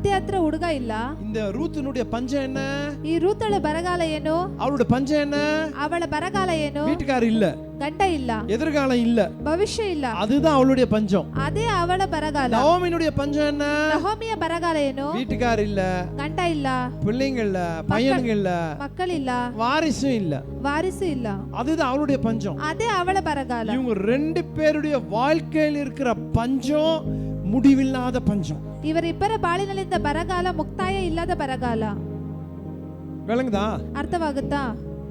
ಅತ್ತೆ ಹತ್ರ ಹುಡುಗ ಇಲ್ಲ. இந்த ரூத்தினுடைய பஞ்சம் என்ன? ಈ ರೂತಳ ಬರಗಾಲ ಏನು? அவளுடைய பஞ்சம் என்ன? ಅವಳ ಬರಗಾಲ ಏನು? வீட்டுக்காரர் இல்ல, ಗಂಡ ಇಲ್ಲ, எதிர்காலம் இல்ல, ಭವಿಷ್ಯ ಇಲ್ಲ. அதுதான் அவளுடைய பஞ்சம். ಅದೇ ಅವಳ ಬರಗಾಲ. நவோமினுடைய பஞ்சம் என்ன? ನಹೋಮಿಯ ಬರಗಾಲ ಏನು? வீட்டுக்காரர் இல்ல, ಗಂಡ ಇಲ್ಲ, பிள்ளைங்க இல்ல, பையனுங்க இல்ல, ಮಕ್ಕಳಿಲ್ಲ, வாரிசும் இல்ல, ವಾರಿಸು ಇಲ್ಲ. அதுதான் அவளுடைய பஞ்சம். ಅದೇ ಅವಳ ಬರಗಾಲ. இவங்க ரெண்டு பேருடைய வாழ்க்கையில் இருக்கிற பஞ்சம் முடிவில்லாத பஞ்சம். ಇವರಿಬ್ಬರ ಬಾಳಿನಲ್ಲಿದ್ದ ಬರಗಾಲ ಮುಕ್ತಾಯ ಇಲ್ಲದ ಬರಗಾಲ. விளங்குதா? ಅರ್ಥವಾಗುತ್ತಾ?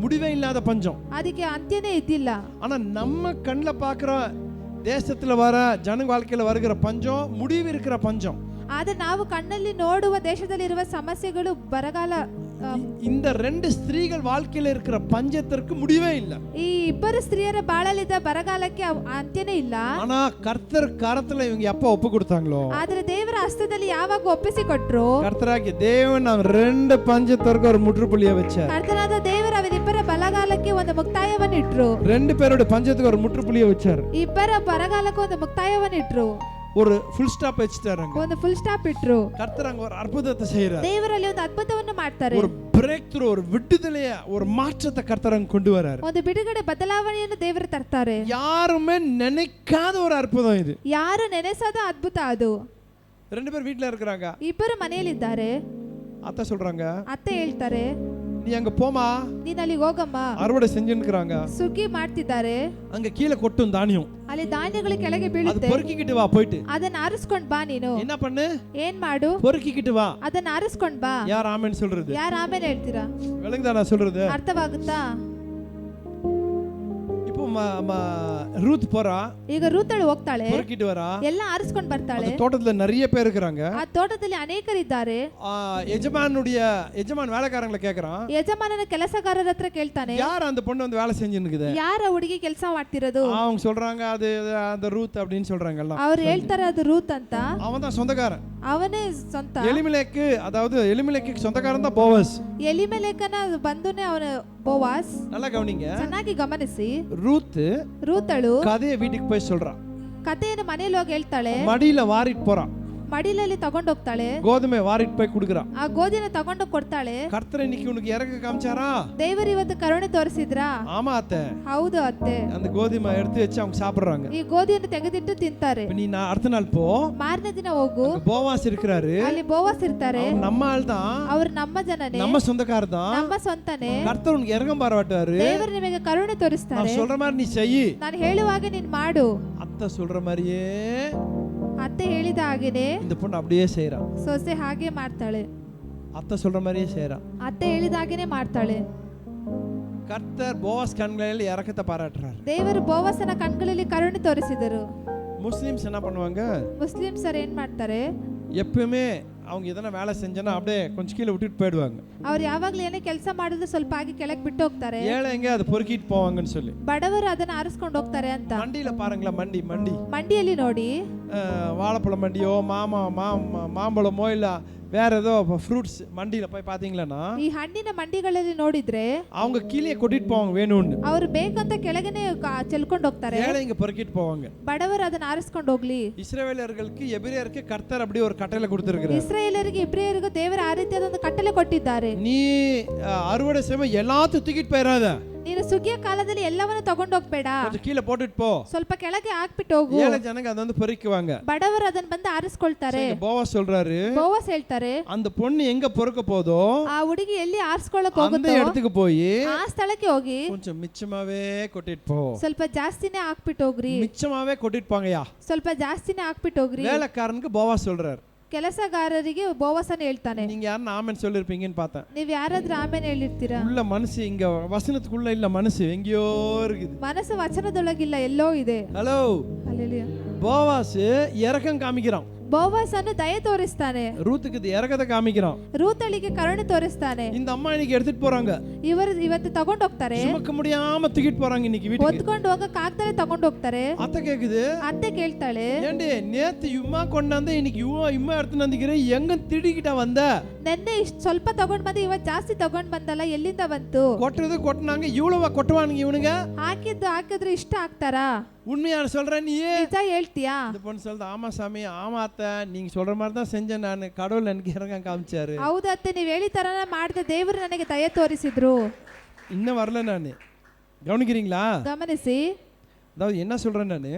முடிவே இல்லாத பஞ்சம். ಅದಕ್ಕೆ ಅಂತ್ಯನೇ ಇದ್ದಿಲ್ಲ. ஆனா நம்ம கண்ணில் பார்க்குற தேசத்துல வர ஜனங்க வாழ்க்கையில வருகிற பஞ்சம் முடிவு இருக்கிற பஞ்சம். ಆದ್ರೆ ನಾವು ಕಣ್ಣಲ್ಲಿ ನೋಡುವ ದೇಶದಲ್ಲಿರುವ ಸಮಸ್ಯೆಗಳು ಬರಗಾಲ. இந்த ரெண்டு ஸ்திரீகள் வாழ்க்கையில இருக்கிற பஞ்சத்திற்கு முடிவே இல்ல. ಈ ಇಬ್ಬರು ಸ್ತ್ರೀಯರ ಬಾಳಲಿದ್ದ ಬರಗಾಲಕ್ಕೆ ಅಂತ್ಯನೇ ಇಲ್ಲ. ஆனா கர்த்தர் கரத்துல இவங்க எப்ப ஒப்பு கொடுத்தாங்களோ, ಆದ್ರೆ ದೇವರ ಹಸ್ತದಲ್ಲಿ ಯಾವಾಗ ಒಪ್ಪಿಸಿಕೊಟ್ರು, கர்த்தராகிய தேவன் ரெண்டு பஞ்சத்திற்கு ஒரு முற்றுப்புள்ளியை வச்சார். ಕರ್ತನಾದ ದೇವರು ಅವರಿಬ್ಬರ ಬಲಗಾಲಕ್ಕೆ ಒಂದು ಮುಕ್ತಾಯವನ್ನು ಇಟ್ರು. ரெண்டு பேரோட பஞ்சத்துக்கு ஒரு முற்றுப்புள்ளியை வச்சார். ಇಬ್ಬರ ಬರಗಾಲಕ್ಕೆ ಒಂದು ಮುಕ್ತಾಯವನ್ನು ಇಟ್ರು. ஒரு ಫುಲ್ ಸ್ಟಾಪ್ வச்சிட்டாருங்க. ಒಂದು ಫುಲ್ ಸ್ಟಾಪ್ ಇಟ್ರು. கர்த்தர் அங்க ஒரு அற்புதத்தை செய்யறார். ದೇವರಲ್ಲಿ ಒಂದು ಅದ್ಭುತವನ್ನು ಮಾಡ್ತಾರೆ. ஒரு பிரேக் த்ரூ, ஒரு விடுதலைய, ஒரு மாற்றத்தை கர்த்தர் அங்க கொண்டு வரார். ಒಂದು ಬಿಡುಗಡೆ ಬದಲಾವಣೆಯನ್ನು ದೇವರು ತರ್ತಾರೆ. யாருமே நினைக்காத ஒரு அற்புதம் இது. ಯಾರು ನೆನೆಸದ ಅದ್ಭುತ ಅದು. ரெண்டு பேர் வீட்ல இருக்கறாங்க. ಇಬ್ಬರು ಮನೆಯಲ್ಲಿದ್ದಾರೆ. அத்தை சொல்றாங்க, ಅತ್ತೆ ಹೇಳ್ತಾರೆ, நீ அங்க போமா, ನೀನ್ ಅಲ್ಲಿಗೆ ಹೋಗಮ್ಮ. அறுவடை செஞ்சுன்னுக்குறாங்க. ಸುಗ್ಗಿ ಮಾಡ್ತಿದ್ದಾರೆ. அங்க கீழே கொட்டும் தானியம். ಅಲ್ಲಿ ಧಾನ್ಯಗಳು ಕೆಳಗೆ அது ಬೀಳುತ್ತೆ. பொறுக்கிக்கிட்டு வா, போயிட்டு ಅದನ್ನ ಆರಿಸ್ಕೊಂಡ್ ಬಾ. ನೀನು என்ன பண்ணு? ಏನ್ ಮಾಡು? பொறுக்கிக்கிட்டு வா. ಅದನ್ನ ಆರಿಸ್ಕೊಂಡ್ ಬಾ. யார் ஆமென் சொல்றது? ಯಾರು ಆಮೇಲೆ ಹೇಳ್ತೀರಾ? விளங்குதா நான் சொல்றது? ಅರ್ಥವಾಗುತ್ತಾ? இப்போ ரூத் போறா, ಈಗ ರೂತಳು ಹೋಗ್ತಾಳೆ, பொறுக்கிட்டு வரா. ಎಲ್ಲ ಆರಿಸ್ಕೊಂಡ್ ಬರ್ತಾಳೆ. அந்த தோட்டத்துல நிறைய பேர் இருக்காங்க. ಆ ತೋಟದಲ್ಲಿ ಅನೇಕರಿದ್ದಾರೆ. எஜமான் வேலைக்காரங்களை கேக்குறான், ಯಜಮಾನನ ಕೆಲಸಗಾರರ ಹತ್ರ ಕೇಳ್ತಾನೆ, யார் அந்த பொண்ணு வந்து வேலை செஞ்சுன்னுக்குது? ಯಾರ ಹುಡುಗಿ ಕೆಲಸ ಮಾಡ್ತಿರೋದು? அவங்க சொல்றாங்க, அது அந்த ரூத் அப்படின்னு சொல்றாங்க எல்லாம். ಅವ್ರು ಹೇಳ್ತಾರೆ ಅದು ರೂತ್ ಅಂತ. அவன் தான் சொந்தக்காரன். ಅವನೇ ಸ್ವಂತ. எலிமெலேக்கு, அதாவது எலிமெலேக்கு சொந்தக்காரன் தான் போவாஸ். ಎಲಿಮೆಲೆಕನ ಬಂಧುನೇ ಅವನ ಬೋವಾಸ್. நல்லா கவனிங்க, ಚೆನ್ನಾಗಿ ಗಮನಿಸಿ. ரூத் ರೂತಳು கதையை வீட்டுக்கு போய் சொல்றான். ಕಥೆಯನ್ನು ಮನೆಯಲ್ಲಿ ಹೋಗಿ ಹೇಳ್ತಾಳೆ. மடியில வாரிட்டு போறான். ಮಡಿಲಲ್ಲಿ ತಗೊಂಡೋಗ್ತಾಳೆ. கோதுமை வாரிட்டு போய் குடுக்குறான். ಆ ಗೋಧಿನ ತಗೊಂಡು ಕೊಡ್ತಾಳೆ. கர்த்தர் இன்னைக்கு உனக்கு இறக்க காமிச்சாரா? ದೇವರು ಇವತ್ತು ಕರುಣೆ ತೋರಿಸಿದ್ರಾ? ஆமா அத்தை. ಹೌದು ಅತ್ತೆ. அந்த கோதுமை எடுத்து வச்சு அவங்க சாப்பிடுறாங்க. ಈ ಗೋಧಿಯನ್ನು ತೆಗೆದಿಟ್ಟು ತಿಂತಾರೆ. நீ அடுத்த நாள் போ, ಮಾರನೇ ದಿನ ಹೋಗು. போவாஸ் இருக்கிறாரு. ಅಲ್ಲಿ ಬೋವಾಸ್ ಇರ್ತಾರೆ. நம்ம ஆள் தான், ಅವ್ರು ನಮ್ಮ ಜನನೇ, நம்ம சொந்தக்கார தான். ನಮ್ಮ ಸ್ವಂತನೇ. கர்த்தர் உனக்கு இறக்கம் பாராட்டுவாரு. ದೇವರು ನಿಮಗೆ ಕರುಣೆ ತೋರಿಸ್ತಾರೆ. நான் சொல்ற மாதிரி நீ செய். ನಾನು ಹೇಳುವಾಗೆ ನೀನು ಮಾಡು. அத்தை சொல்ற மாதிரியே ಅತ್ತೆ ಹೇಳಿದ ಹಾಗೇನೆ இந்த பொண்ணு அப்படியே செய்றா. ಸೊಸೆ ಹಾಗೆ ಮಾಡ್ತಾಳೆ. அத்தை சொல்ற மாதிரியே செய்றா. ಅತ್ತೆ ಹೇಳಿದ ಹಾಗೇನೆ ಮಾಡ್ತಾಳೆ. கர்த்தர் போவாஸ் கண்களில் இறக்கத்தை பாராட்டுறார். ದೇವರು ಬೋವಾಸನ ಕಣ್ಗಳಲ್ಲಿ ಕರುಣೆ ತೋರಿಸಿದರು. முஸ்லிம்ஸ் என்ன பண்ணுவாங்க? ಮುಸ್ಲಿಮ್ಸರು ಏನ್ ಮಾಡ್ತಾರೆ? எப்பவுமே அவங்க எதனா வேலை செஞ்சனா அப்படியே கொஞ்சம் கீழே விட்டுட்டு போயிடுவாங்க. ಅವ್ರು ಯಾವಾಗ್ಲೂ ಏನೇ ಕೆಲಸ ಮಾಡಿದ್ರು ಸ್ವಲ್ಪ ಆಗಿ ಕೆಳಗೆ ಬಿಟ್ಟು ಹೋಗ್ತಾರೆ. ஏழைங்க அதை பொறுக்கிட்டு போவாங்கன்னு சொல்லி. ಬಡವರು ಅದನ್ನ ಆರಿಸ್ಕೊಂಡು ಹೋಗ್ತಾರೆ ಅಂತ. மண்டியில பாருங்களா, ಮಂಡಿಯಲ್ಲಿ ನೋಡಿ, வாழைப்பழம் மண்டியோ மாம்பழமோ இல்ல வேற ஏதோ ஃப்ரூட்ஸ் மண்டியில போய் பாத்தீங்களா, ಈ ಹಣ್ಣಿನ ಮಂಡಿಗಳಲ್ಲಿ ನೋಡಿದ್ರೆ அவங்க கீழே கொட்டிட்டு போவாங்க வேணும்னு. ಅವರು ಬೇಕಂತ ಕೆಳಗನೆ ಚೆಲ್ಕೊಂಡು ಹೋಗ್ತಾರೆ. ஏழைங்க பொறுக்கிட்டு போவாங்க. ಬಡವರು ಅದನ್ನ ಆರಿಸ್ಕೊಂಡು ಹೋಗ್ಲಿ. இஸ்ரவேலர்களுக்கு எபிரேயருக்கு கர்த்தர் அப்படி ஒரு கட்டளை கொடுத்திருக்கிறார். ಇಸ್ರಾಯೇಲರಿಗೆ ಇಬ್ರಿಯರಿಗೂ ದೇವರು ಆ ರೀತಿಯಾದ ಒಂದು ಕಟ್ಟಳೆ ಕೊಟ್ಟಿದ್ದಾರೆ. நீ அறுவடை செய்ய எல்லாத்தையும் தூக்கிட்டு போயிடாத. ನೀನು ಸುಗ್ಗಿಯ ಕಾಲದಲ್ಲಿ ಎಲ್ಲವನ್ನೂ ತಗೊಂಡು ಹೋಗ್ಬೇಡ. கொஞ்சம் கீழே போட்டுட்டு போ. ಸ್ವಲ್ಪ ಕೆಳಗೆ ಹಾಕ್ಬಿಟ್ಟು ಹೋಗು. ஏழை ஜனங்க அத வந்து பொறுக்குவாங்க. ಬಡವರು ಅದನ್ನ ಬಂದು ಆರಿಸ್ಕೊಳ್ತಾರೆ. போவாஸ் சொல்றாரு, ಬೋವಾಸ್ ಹೇಳ್ತಾರೆ, அந்த பொண்ணு எங்க பொறுக்க போதோ ಆ ಹುಡುಗಿ ಎಲ್ಲಿ ಆರಿಸ್ಕೊಳ್ಳಕ್ಕೆ அந்த ಹೋಗುತ್ತೋ இடத்துக்கு போய் ಆ ಸ್ಥಳಕ್ಕೆ ಹೋಗಿ கொஞ்சம் மிச்சமாவே கொட்டிட்டு போ. ಸ್ವಲ್ಪ ಜಾಸ್ತಿನೇ ಹಾಕ್ಬಿಟ್ಟು ಹೋಗ್ರಿ. மிச்சமாவே கொட்டிட்டு போங்கயா. ಸ್ವಲ್ಪ ಜಾಸ್ತಿನೇ ಹಾಕ್ಬಿಟ್ಟು ಹೋಗ್ರಿ. வேலைக்காரனுக்கு போவாஸ் சொல்றாரு. ಕೆಲಸಗಾರರಿಗೆ ಬೋವಾಸನ ಹೇಳ್ತಾನೆ. நீங்க யாரும் ஆமென் சொல்லிருப்பீங்கன்னு பார்த்தேன். ನೀವ್ ಯಾರಾದ್ರೂ ಆಮೇಲೆ ಹೇಳಿರ್ತೀರಾ? உள்ள மனசு இங்க வசனத்துக்குள்ள இல்ல, மனசு எங்கேயோ இருக்குது. ಮನಸ್ಸು ವಚನದೊಳಗಿಲ್ಲ, ಎಲ್ಲೋ ಇದೆ. Hello, hallelujah. போவாஸ் இரக்கம் காமிக்கிறான். ಬೋವಾಸ್ ಅನ್ನು ದಯೆ ತೋರಿಸ್ತಾನೆ. ரூத்துக்கு இரக்கத்தை காமிக்கிறான். ರೂತಳಿಗೆ ಕರುಣೆ ತೋರಿಸ್ತಾನೆ. இந்த அம்மா இன்னைக்கு எடுத்துட்டு போறாங்க. ಇವತ್ತು ತಗೊಂಡು ಹೋಗ್ತಾರೆ. சுமக்க முடியாம தூக்கிட்டு போறாங்க இன்னைக்கு வீட்டுக்கு. ಹೊತ್ಕೊಂಡು ಹೋಗಕ್ ಆಗ್ತಾರೆ, ತಗೊಂಡು ಹೋಗ್ತಾರೆ. அத்தை கேக்குது, ಅತ್ತೆ ಕೇಳ್ತಾಳೆ, ஏண்டி நேத்து இம்மா கொண்டாந்து இன்னைக்கு இம்மா எடுத்து வந்துக்கிறேன், எங்க திடிக்கிட்ட வந்த? ನೆನ್ನೆ ಇಷ್ಟು ಸ್ವಲ್ಪ ತಗೊಂಡ್ ಬಂದು ಇವತ್ತು ಜಾಸ್ತಿ ತಗೊಂಡ್ ಬಂದಲ್ಲ, ಎಲ್ಲಿಂದ ಬಂತು? கொட்டுறது கொட்டினாங்க, இவ்வளவா கொட்டுவானுங்க இவனுங்க? ಹಾಕಿದ್ರು ಇಷ್ಟ ಆಗ್ತಾರಾ? உண்மையா சொல்றேன் நீ? ನಿಜ ಹೇಳ್ತೀಯಾ? இந்த பொண்ணு சொல்லுது, ஆமா சாமி, ஆமா அத்தை, நீங்க சொல்ற மாதிரி தான் செஞ்சேன், நான் கடவுள் எனக்கு இறங்க காமிச்சாரு. ಹೌದತ್ತೆ, ನೀವು ಹೇಳಿ ತರನೇ ಮಾಡಿದೆ, ದೇವರು ನನಗೆ ದಯೆ ತೋರಿಸಿದ್ರು. இன்னும் வரல நான். கவனிக்கிறீங்களா? ಗಮನಿಸಿ, அதாவது என்ன சொல்றேன்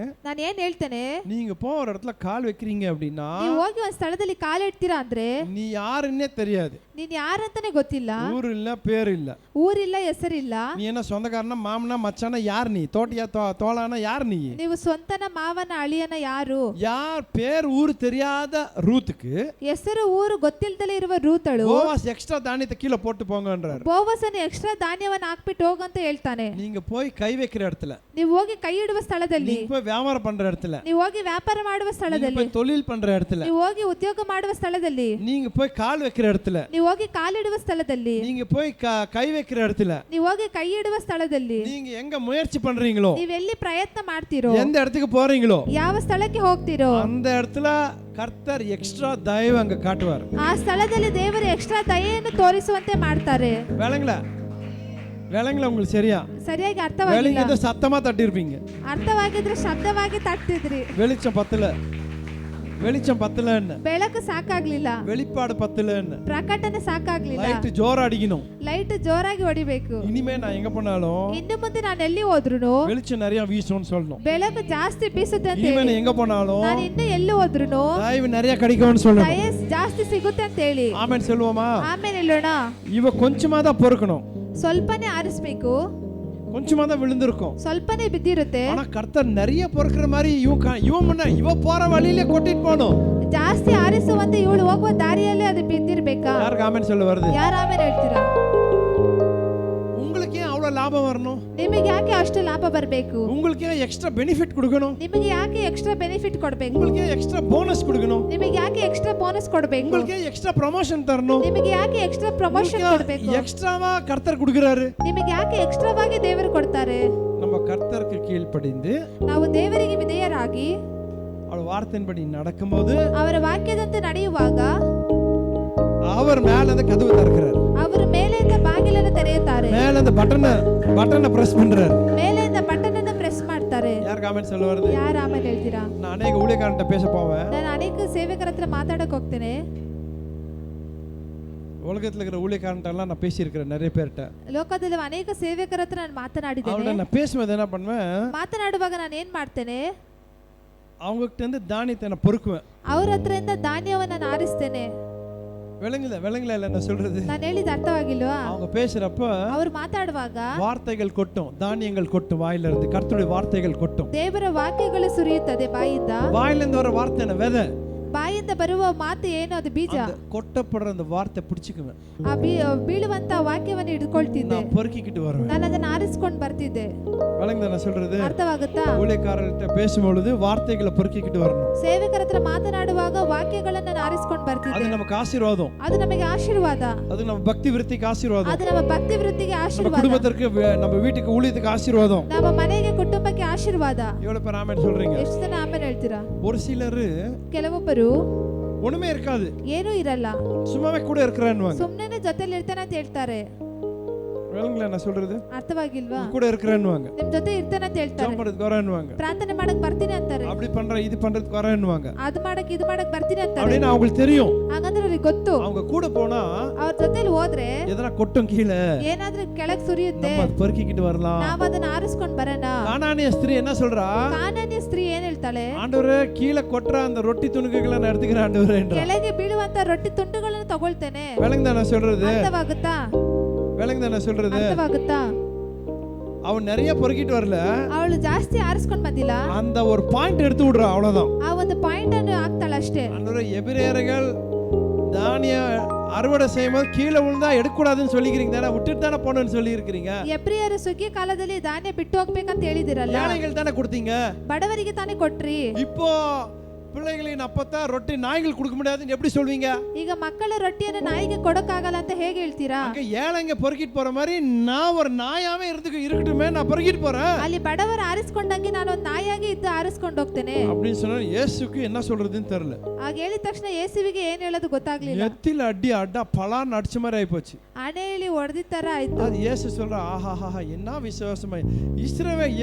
ನಾನು ಏನ್ ಹೇಳ್ತೇನೆ, நீங்க போற இடத்துல கால் வைக்கிறீங்க அப்படின்னா ನೀವು ಹೋಗಿ ಒಂದ್ ಸ್ಥಳದಲ್ಲಿ ಕಾಲು ಇಡ್ತೀರಾ ಅಂದ್ರೆ நீ யாருன்னே தெரியாது. ನೀನ್ ಯಾರಂತಾನೆ ಗೊತ್ತಿಲ್ಲ, ஊர் இல்ல, பேர் இல்ல, ಊರಿಲ್ಲ, ಹೆಸರಿಲ್ಲ. நீ என்ன சொந்தக்காரனா, மாமனா, மச்சானா, யார் நீ? தோட்டியா, தோளானா, யார் நீ? ನೀವು ಸ್ವಂತನ ಮಾವನ ಅಳಿಯನ ಯಾರು? யார்? பேர் ஊர் தெரியாத ரூத்துக்கு ಹೆಸರು ಊರು ಗೊತ್ತಿಲ್ದಲೇ ಇರುವ ರೂತಳು போவாஸ் எக்ஸ்ட்ரா தானியத்தை கீழே போட்டு போங்கன்றார். ಬೋವಸನ ಎಕ್ಸ್ಟ್ರಾ ಧಾನ್ಯವನ್ನು ಹಾಕ್ಬಿಟ್ಟು ಹೋಗಂತ ಹೇಳ್ತಾನೆ. நீங்க போய் கை வைக்கிற இடத்துல, ನೀವು ಹೋಗಿ ಕೈ ಇಡುವ ಸ್ಥಳದಲ್ಲಿ, நீங்க போய் வியாபாரம் பண்ற இடத்துல, ನೀವು ಹೋಗಿ ವ್ಯಾಪಾರ ಮಾಡುವ நீங்க ಸ್ಥಳದಲ್ಲಿ, போய் தொழில் பண்ற இடத்துல, ನೀವು ಹೋಗಿ ಉದ್ಯೋಗ ಮಾಡುವ ಸ್ಥಳದಲ್ಲಿ, நீங்க போய் கால் வைக்கிற இடத்துல, ನೀವು ಹೋಗಿ ಕಾಲಿಡುವ ಸ್ಥಳದಲ್ಲಿ, நீங்க போய் கை வைக்கிற இடத்துல, ನೀವು ಹೋಗಿ ಕೈ ಇಡುವ ಸ್ಥಳದಲ್ಲಿ, நீங்க எங்க முயற்சி பண்றீங்களோ, ನೀವೆಲ್ಲಿ ಪ್ರಯತ್ನ ಮಾಡ್ತೀರೋ, எந்த இடத்துக்கு போறீங்களோ, ಯಾವ ಸ್ಥಳಕ್ಕೆ ಹೋಗ್ತೀರೋ, அந்த இடத்துல கர்த்தர் எக்ஸ்ட்ரா தயவு அங்க காட்டுவார். ಆ ಸ್ಥಳದಲ್ಲಿ ದೇವರು ಎಕ್ಸ್ಟ್ರಾ ದಯೆಯನ್ನು ತೋರಿಸುವಂತೆ ಮಾಡ್ತಾರೆ. விளங்கல உங்களுக்கு சரியா? ಸರಿಯಾಗಿ ಅರ್ಥವಾಗಿಲ್ಲ. விளங்கியத சத்தமா தட்டிருப்பீங்க. ಅರ್ಥವಾಗಿದ್ರೆ ಶಬ್ದವಾಗಿ ತಟ್ಟಿದ್ರಿ. வெளிச்சம் பத்தலன்னு, ಬೆಳಕು ಸಾಕಾಗ್ಲಿಲ್ಲ, வெளிப்பாடு பத்தலன்னு, ಪ್ರಕಟಣೆ ಸಾಕಾಗ್ಲಿಲ್ಲ, லைட் ஜோர் அடிக்கணும், ಲೈಟ್ ಜೋರಾಗಿ ಹೊಡಿಬೇಕು. இனிமே நான் எங்க போனாலும் ಇನ್ನು ಮುಂದೆ ನಾನು ಎಲ್ಲಿ ಹೋದ್ರುನು வெளிச்சம் நிறைய வீசும்னு சொல்லணும். ಬೆಳಕು ಜಾಸ್ತಿ ಬೀಸುತ್ತೆ ಅಂತ இனிமே ಹೇಳಿ, நான் எங்க போனாலும் ನಾನು ಇನ್ನು ಎಲ್ಲಿ ಹೋದ್ರುನು தயவு நிறைய கிடைக்கும்னு சொல்லணும். ದಯೆ ಜಾಸ್ತಿ ಸಿಗುತ್ತೆ ಅಂತ ಹೇಳಿ. ஆமென் சொல்லுவோமா? ಆಮೇಲೆ ಹೇಳೋಣ. இவ கொஞ்சமா தான் பொறுக்கணும், ಸ್ವಲ್ಪನೇ ಆರಿಸ್ಬೇಕು, கொஞ்சமா தான் விழுந்திருக்கும், ಸ್ವಲ್ಪನೇ ಬಿದ್ದಿರುತ್ತೆ. ஆனா கர்த்தர் நிறைய பொறுக்கிற மாதிரி இவ போற வழியிலே கொட்டிட்டு போகணும். ಜಾಸ್ತಿ ಆರಿಸುವಂತೆ ಇವಳು ಹೋಗುವ ದಾರಿಯಲ್ಲೇ ಅದು ಬಿದ್ದಿರ್ಬೇಕಾ? யாருக்கு ஆமென் சொல்ல வருது? ಯಾರು ಆಮೇಲೆ ಹೇಳ್ತೀರಾ? உங்களுக்கு ஏன் அவ்வளவு லாபம் வரணும்? ನಿಮಗೆ ಯಾಕೆ ಅಷ್ಟು ಲಾಭ ಬರಬೇಕು? உங்களுக்கு ஏன் எக்ஸ்ட்ரா பெனிஃபிட் கொடுக்கணும்? ನಿಮಗೆ ಯಾಕೆ ಎಕ್ಸ್ಟ್ರಾ ಬೆನಿಫಿಟ್ ಕೊಡಬೇಕು? உங்களுக்கு ஏன் எக்ஸ்ட்ரா போனஸ் கொடுக்கணும்? ನಿಮಗೆ ಯಾಕೆ ಎಕ್ಸ್ಟ್ರಾ ಬೋನಸ್ ಕೊಡಬೇಕು? உங்களுக்கு ஏன் எக்ஸ்ட்ரா ப்ரமோஷன் தரணும்? ನಿಮಗೆ ಯಾಕೆ ಎಕ್ಸ್ಟ್ರಾ ಪ್ರಮೋಷನ್ ಕೊಡಬೇಕು? எக்ஸ்ட்ராவா கர்த்தர் கொடுக்கறாரு. ನಿಮಗೆ ಯಾಕೆ ಎಕ್ಸ್ಟ್ರಾವಾಗಿ ದೇವರು ಕೊಡ್ತಾರೆ? நம்ம கர்த்தருக்கு கீழ்ப்படிந்து ನಾವು ದೇವರಿಗೆ ವಿಧೇಯರಾಗಿ அவர் வார்த்தையின்படி நடக்கும்போது ಅವರ ವಾಕ್ಯದಂತೆ ನಡೆಯುವಾಗ அவர் மேல அந்த கதவு திறக்கிறார், ಅವರು ಮೇಲೆಯಿಂದ ಬಾಗಿಲನ್ನು ತೆರೆಯುತ್ತಾರೆ, மேல அந்த பட்டனை பிரஸ் பண்றார், ಮೇಲೆಯಿಂದ ಬಟನ್ ಅನ್ನು ಪ್ರೆಸ್ ಮಾಡ್ತಾರೆ. யார் காமெண்ட் சொல்ல வருது? ಯಾರು ಆಮೇಲೆ ಹೇಳ್ತೀರಾ? நான் ಅನೇಕ ஊழியக்காரன்ட்ட பேச போவேன், ನಾನು ಅನೇಕ ಸೇವಕರ ಹತ್ರ ಮಾತಾಡಕ್ ಹೋಗ್ತೇನೆ. உலகத்துல இருக்கிற ஊழியக்காரன்ட்ட எல்லாம் நான் பேசியிருக்கிறேன் நிறைய பேர்ட்ட. ಲೋಕದಲ್ಲಿ ಅನೇಕ ಸೇವಕರ ಹತ್ರ ನಾನು ಮಾತನಾಡಿದ್ದೇನೆ. அவங்கள நான் பேசும்போது என்ன பண்ணுவேன், ಮಾತನಾಡುವಾಗ ನಾನು ಏನ್ ಮಾಡ್ತೇನೆ, அவங்க கிட்ட இருந்து தானியத்தை நான் பொறுக்குவேன், ಅವ್ರ ಹತ್ರದಿಂದ ಧಾನ್ಯವನ್ನು ನಾನು ಆರಿಸ್ತೇನೆ. விளங்கல இல்ல நான் சொல்றது? ನಾನು ಹೇಳಿದ ಅರ್ಥವಾಗಿಲ್ವಾ? அவங்க பேசுறப்ப ಅವ್ರು ಮಾತಾಡುವಾಗ வார்த்தைகள் கொட்டும், தானியங்கள் கொட்டும், வாயில இருந்து கர்த்தருடைய வார்த்தைகள் கொட்டும். ದೇವರ ವಾಕ್ಯಗಳು ಸುರಿಯುತ್ತದೆ ಬಾಯಿಂದ. வாயில இருந்து வர வார்த்தை என்ன? விதை. ಬಾಯಿಂದ ಬರುವ ಮಾತು ಏನು? ಅದು ಬೀಜ. கொட்டப்படுற அந்த வார்த்தை பிடிச்சுக்குவேன், ಆ ಬೀಳುವಂತ ವಾಕ್ಯವನ್ನು ಹಿಡ್ಕೊಳ್ತಿದ್ದೆ, நான் பொறுக்கிக்கிட்டு வருவேன். ನಾನು ಅದನ್ನ ಆರಿಸ್ಕೊಂಡು ಬರ್ತಿದ್ದೆ. விளங்குதா நான் சொல்றது? ಅರ್ಥವಾಗುತ್ತಾ? ஊழியக்காரர்கிட்ட பேசும்பொழுது வார்த்தைகளை பொறுக்கிக்கிட்டு வரணும். ಸೇವಕರ ಹತ್ರ ಮಾತನಾಡುವಾಗ ವಾಕ್ಯಗಳನ್ನ ನಾನು ಆರಿಸ್ಕೊಂಡು ಬರ್ತಿದ್ದೆ. அது நமக்கு ஆசீர்வாதம், ಅದು ನಮಗೆ ಆಶೀರ್ವಾದ, அது நம்ம பக்தி விருத்திக்கு ஆசீர்வாதம், ಅದು ನಮ್ಮ ಭಕ್ತಿ ವೃತ್ತಿಗೆ நம்ம ಆಶೀರ್ವಾದ, குடும்பத்திற்கு நம்ம வீட்டுக்கு ஊழியத்துக்கு ஆசீர்வாதம், ನಮ್ಮ ಮನೆಗೆ ಕುಟುಂಬಕ್ಕೆ ಆಶೀರ್ವಾದ. எவ்வளவு பேர் ஆமென் சொல்றீங்க? ಎಷ್ಟು ಜನ ಆಮೇಲೆ ಹೇಳ್ತೀರಾ? ஒரு சிலர் ಕೆಲವೊಬ್ಬರು ஒண்ணுமே இருக்காது, ಏನೂ ಇರಲ್ಲ, சும்மாவே கூட இருக்கிறேன்னுவாங்க. ಸುಮ್ಮನೆ ಜೊತೆಲಿ ಇರ್ತಾನೆ ಅಂತ ಹೇಳ್ತಾರೆ. விளங்கல நான் சொல்றது? ಅರ್ಥವಾಗಿಲ್ವಾ? கூட இருக்கிறேன்னுவாங்க, ನಿಮ್ ಜೊತೆ ಇರ್ತಾನೆ ಅಂತ ಹೇಳ್ತಾರೆ, ஜெபம் பண்றதுக்கு வரேன்னுவாங்க, ಪ್ರಾರ್ಥನೆ ಮಾಡಕ್ ಬರ್ತೀನಿ ಅಂತಾರೆ, அப்படி பண்ற இது பண்றதுக்கு வரேன்னுவாங்க. ಅದು ಮಾಡಕ್ ಇದು ಮಾಡಕ್ ಬರ್ತೀನಿ ಅಂತಾರೆ. அப்படின்னு அவங்களுக்கு தெரியும். ಹಾಗಂದ್ರೆ ಅವ್ರಿಗೆ ಗೊತ್ತು, அவங்க கூட போனா ಅವ್ರ ಜೊತೆಲಿ ಹೋದ್ರೆ எதனா கொட்டும் கீழே, ಏನಾದ್ರೂ ಕೆಳಗ್ ಸುರಿಯುತ್ತೆ, நம்ம அது பொறுக்கிக்கிட்டு வரலாம். ನಾವ್ ಅದನ್ನ ಆರಿಸ್ಕೊಂಡ್ ಬರೋಣ. கானானிய ஸ்திரீ என்ன சொல்றா? ಕಾನಾನ್ಯ ಸ್ತ್ರೀ ಏನ್ ಹೇಳ್ತಾಳೆ? ஆண்டவரே கீழே கொட்டுற அந்த ரொட்டி துணுக்குகளை நான் எடுத்துக்கிறேன் ஆண்டவரே என்றா. ಕೆಳಗೆ ಬೀಳುವಂತ ರೊಟ್ಟಿ ತುಂಡುಗಳನ್ನು ತಗೊಳ್ತೇನೆ. விளங்குதா நான் சொல்றது? ಅರ್ಥವಾಗುತ್ತಾ? விளங்குதா நான் சொல்றது? ಅರ್ಥವಾಗುತ್ತಾ? அவன் நிறைய பொறுக்கிட்டு வரல, ಅವಳು ಜಾಸ್ತಿ ಆರಿಸ್ಕೊಂಡ್ ಬಂದಿಲ್ಲ, அந்த ஒரு பாயிண்ட் எடுத்து விடுறா, அவ்வளவுதான். ಆ ಒಂದು ಪಾಯಿಂಟ್ ಅನ್ನು ಹಾಕ್ತಾಳೆ ಅಷ್ಟೇ. ஆண்டவரே எபிரேயர்கள் தானிய அறுவடை செய்யும்போது கீழே விழுந்தா எடுக்கக்கூடாதுன்னு சொல்லிக்கிறீங்க தானே, விட்டுட்டு தானே போகணும்னு சொல்லி இருக்கிறீங்க. ಎಬ್ರಿಯರು ಸುಗ್ಗಿ ಕಾಲದಲ್ಲಿ ಧಾನ್ಯ ಬಿಟ್ಟು ಹೋಗ್ಬೇಕಂತ ಹೇಳಿದಿರಲ್ಲ, ஏழைகள் தானே கொடுத்தீங்க, ಬಡವರಿಗೆ ತಾನೇ ಕೊಟ್ರಿ. இப்போ பிள்ளைகளின் அப்பத்தா ரொட்டி நாய்கள் கொடுக்க முடியாதுன்னு எப்படி சொல்வீங்க? ಈಗ ಮಕ್ಕಳ ರೊಟ್ಟಿಯನ್ನು ನಾಯಿಗೆ ಕೊಡಕ್ಕಾಗಲ್ಲ ಅಂತ ಹೇಗೆ ಹೇಳ್ತೀರಾ? அங்க ஏழைங்க பொறுக்கிட்டு போற மாதிரி நான் ஒரு நாயாவே இருக்கட்டுமே, நான் பொறுக்கிட்டு போறேன். ಅಲ್ಲಿ ಬಡವರು ಆರಿಸ್ಕೊಂಡಂಗೆ ನಾನು ಒಂದು ನಾಯಿಯಾಗಿ ಇದ್ದು ಆರಿಸ್ಕೊಂಡು ಹೋಗ್ತೇನೆ அப்படின்னு சொன்னா இயேசுக்கு என்ன சொல்றதுன்னு தெரியல. ಆಗ ಹೇಳಿದ ತಕ್ಷಣ ಯೇಸುವಿಗೆ ಏನ್ ಹೇಳೋದು ಗೊತ್ತಾಗ್ಲಿಲ್ಲ. நெத்தில அடி அடா பலான்னு அடிச்ச மாதிரி ஆயிப்போச்சு. ಹಣೆಯಲ್ಲಿ ಹೊಡೆದಿದ್ದ ತರ ಆಯ್ತು. அது இயேசு சொல்ற ஆஹாஹா என்ன விசுவாசமா